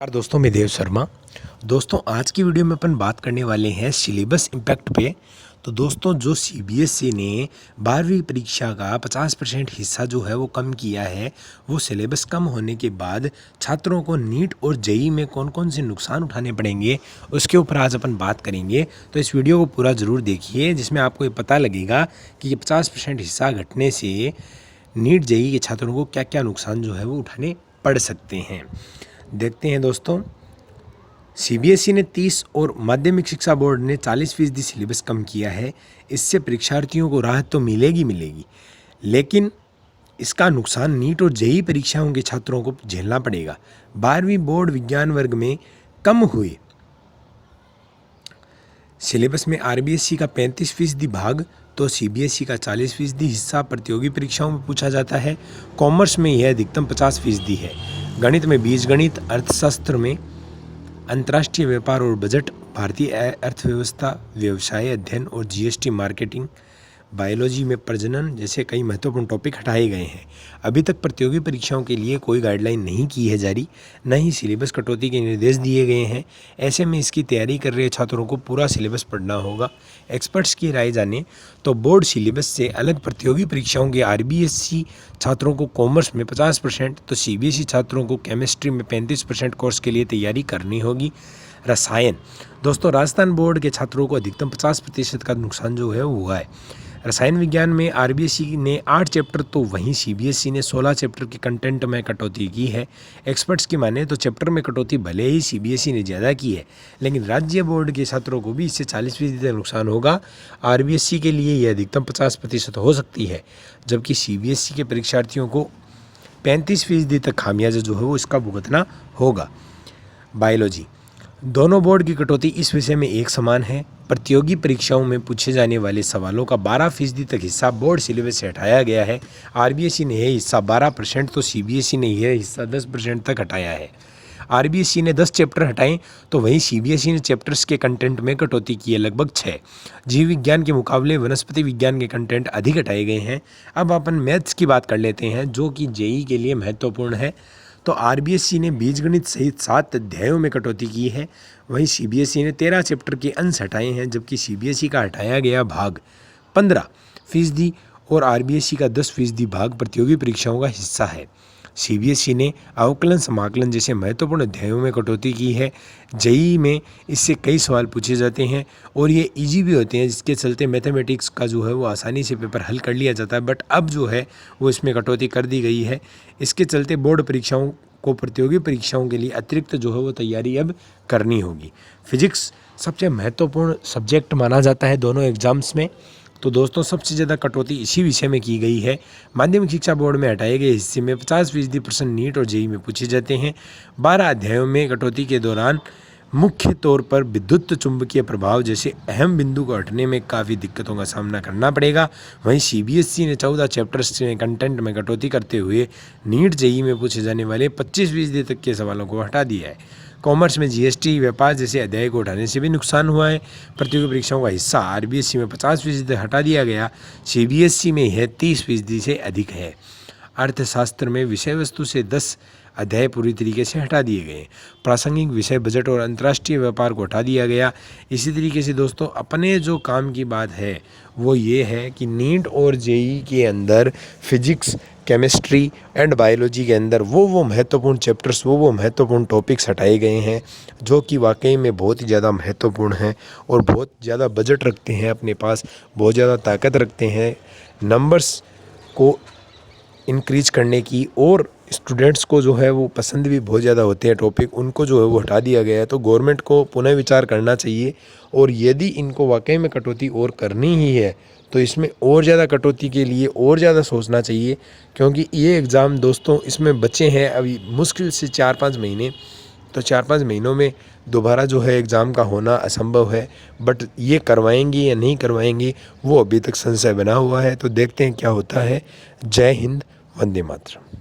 दोस्तों, मैं देव शर्मा। दोस्तों, आज की वीडियो में अपन बात करने वाले हैं सिलेबस इम्पैक्ट पे। तो दोस्तों, जो सीबीएसई ने 12वीं परीक्षा का 50% हिस्सा जो है वो कम किया है, वो सिलेबस कम होने के बाद छात्रों को नीट और जेईई में कौन कौन से नुकसान उठाने पड़ेंगे, उसके ऊपर आज अपन बात करेंगे। तो इस वीडियो को पूरा ज़रूर देखिए, जिसमें आपको ये पता लगेगा कि ये 50% हिस्सा घटने से नीट जेईई के छात्रों को क्या क्या नुकसान जो है वो उठाने पड़ सकते हैं। देखते हैं दोस्तों, सीबीएसई ने 30 और माध्यमिक शिक्षा बोर्ड ने 40% सिलेबस कम किया है। इससे परीक्षार्थियों को राहत तो मिलेगी, लेकिन इसका नुकसान नीट और जेईई परीक्षाओं के छात्रों को झेलना पड़ेगा। 12वीं बोर्ड विज्ञान वर्ग में कम हुए सिलेबस में आरबीएसई का 35% भाग तो सीबीएसई का 40% हिस्सा प्रतियोगी परीक्षाओं में पूछा जाता है। कॉमर्स में यह अधिकतम 50% है। गणित में बीजगणित, अर्थशास्त्र में अंतर्राष्ट्रीय व्यापार और बजट, भारतीय अर्थव्यवस्था, व्यवसाय अध्ययन और जीएसटी मार्केटिंग, बायोलॉजी में प्रजनन जैसे कई महत्वपूर्ण टॉपिक हटाए गए हैं। अभी तक प्रतियोगी परीक्षाओं के लिए कोई गाइडलाइन नहीं की है जारी, न ही सिलेबस कटौती के निर्देश दिए गए हैं। ऐसे में इसकी तैयारी कर रहे छात्रों को पूरा सिलेबस पढ़ना होगा। एक्सपर्ट्स की राय जाने तो बोर्ड सिलेबस से अलग प्रतियोगी परीक्षाओं के आरबीएसई छात्रों को कॉमर्स में 50% तो सीबीएसई छात्रों को केमिस्ट्री में 35% कोर्स के लिए तैयारी करनी होगी। रसायन, दोस्तों, राजस्थान बोर्ड के छात्रों को अधिकतम 50% का नुकसान जो है वो हुआ है। रसायन विज्ञान में आरबीएसई ने 8 चैप्टर तो वहीं सीबीएसई ने 16 चैप्टर के कंटेंट में कटौती की है। एक्सपर्ट्स की माने तो चैप्टर में कटौती भले ही सीबीएसई ने ज़्यादा की है, लेकिन राज्य बोर्ड के छात्रों को भी इससे 40% तक नुकसान होगा। आरबीएसई के लिए यह अधिकतम 50% हो सकती है, जबकि सीबीएसई के परीक्षार्थियों को 35% तक खामियाजा जो है वो इसका भुगतना होगा। बायोलॉजी, दोनों बोर्ड की कटौती इस विषय में एक समान है। प्रतियोगी परीक्षाओं में पूछे जाने वाले सवालों का 12% तक हिस्सा बोर्ड सिलेबस से हटाया गया है। आरबीएसई ने यह हिस्सा 12% तो सीबीएसई ने यह हिस्सा 10% तक हटाया है। आरबीएसई ने 10 चैप्टर हटाए तो वहीं सीबीएसई ने चैप्टर्स के कंटेंट में कटौती की है, लगभग 6। जीव विज्ञान के मुकाबले वनस्पति विज्ञान के कंटेंट अधिक हटाए गए हैं। अब अपन मैथ्स की बात कर लेते हैं, जो कि जेईई के लिए महत्वपूर्ण है। तो आरबीएसई ने बीजगणित सहित 7 अध्यायों में कटौती की है। वहीं सीबीएसई ने 13 चैप्टर के अंश हटाए हैं, जबकि सीबीएसई का हटाया गया भाग 15% और आरबीएसई का 10% भाग प्रतियोगी परीक्षाओं का हिस्सा है। सीबीएसई ने अवकलन, समाकलन जैसे महत्वपूर्ण अध्यायों में कटौती की है। जेईई में इससे कई सवाल पूछे जाते हैं और ये इजी भी होते हैं, जिसके चलते मैथमेटिक्स का जो है वो आसानी से पेपर हल कर लिया जाता है। बट अब जो है वो इसमें कटौती कर दी गई है। इसके चलते बोर्ड परीक्षाओं को प्रतियोगी परीक्षाओं के लिए अतिरिक्त जो है वो तैयारी अब करनी होगी। फिजिक्स सबसे महत्वपूर्ण सब्जेक्ट माना जाता है दोनों एग्जाम्स में। तो दोस्तों, सबसे ज़्यादा कटौती इसी विषय में की गई है। माध्यमिक शिक्षा बोर्ड में हटाए गए हिस्से में 50% प्रश्न नीट और जेईई में पूछे जाते हैं। 12 अध्यायों में कटौती के दौरान मुख्य तौर पर विद्युत चुंबकीय प्रभाव जैसे अहम बिंदु को हटने में काफ़ी दिक्कतों का सामना करना पड़ेगा। वहीं सीबीएसई ने 14 चैप्टर्स में कंटेंट में कटौती करते हुए नीट जेईई में पूछे जाने वाले 25% तक के सवालों को हटा दिया है। कॉमर्स में जीएसटी, व्यापार जैसे अध्याय को हटाने से भी नुकसान हुआ है। प्रतियोगी परीक्षाओं का हिस्सा आरबीएसई में 50% हटा दिया गया, सीबीएसई में यह 30% से अधिक है। अर्थशास्त्र में विषय वस्तु से 10 अध्याय पूरी तरीके से हटा दिए गए। प्रासंगिक विषय बजट और अंतर्राष्ट्रीय व्यापार को हटा दिया गया। इसी तरीके से दोस्तों, अपने जो काम की बात है वो ये है कि नीट और जेईई के अंदर फिजिक्स, केमिस्ट्री एंड बायोलॉजी के अंदर वो महत्वपूर्ण चैप्टर्स, वो महत्वपूर्ण टॉपिक्स हटाए गए हैं, जो कि वाकई में बहुत ही ज़्यादा महत्वपूर्ण हैं और बहुत ज़्यादा बजट रखते हैं अपने पास, बहुत ज़्यादा ताकत रखते हैं नंबर्स को इंक्रीज करने की, और स्टूडेंट्स को जो है वो पसंद भी बहुत ज़्यादा होते हैं टॉपिक, उनको जो है वो हटा दिया गया है। तो गवर्नमेंट को पुनः विचार करना चाहिए, और यदि इनको वाकई में कटौती और करनी ही है तो इसमें और ज़्यादा कटौती के लिए और ज़्यादा सोचना चाहिए, क्योंकि ये एग्ज़ाम दोस्तों इसमें बचे हैं अभी मुश्किल से 4-5 महीने। तो 4-5 महीनों में दोबारा जो है एग्ज़ाम का होना असंभव है। बट ये करवाएंगे या नहीं करवाएंगे वो अभी तक संशय बना हुआ है। तो देखते हैं क्या होता है। जय हिंद, वंदे मातरम।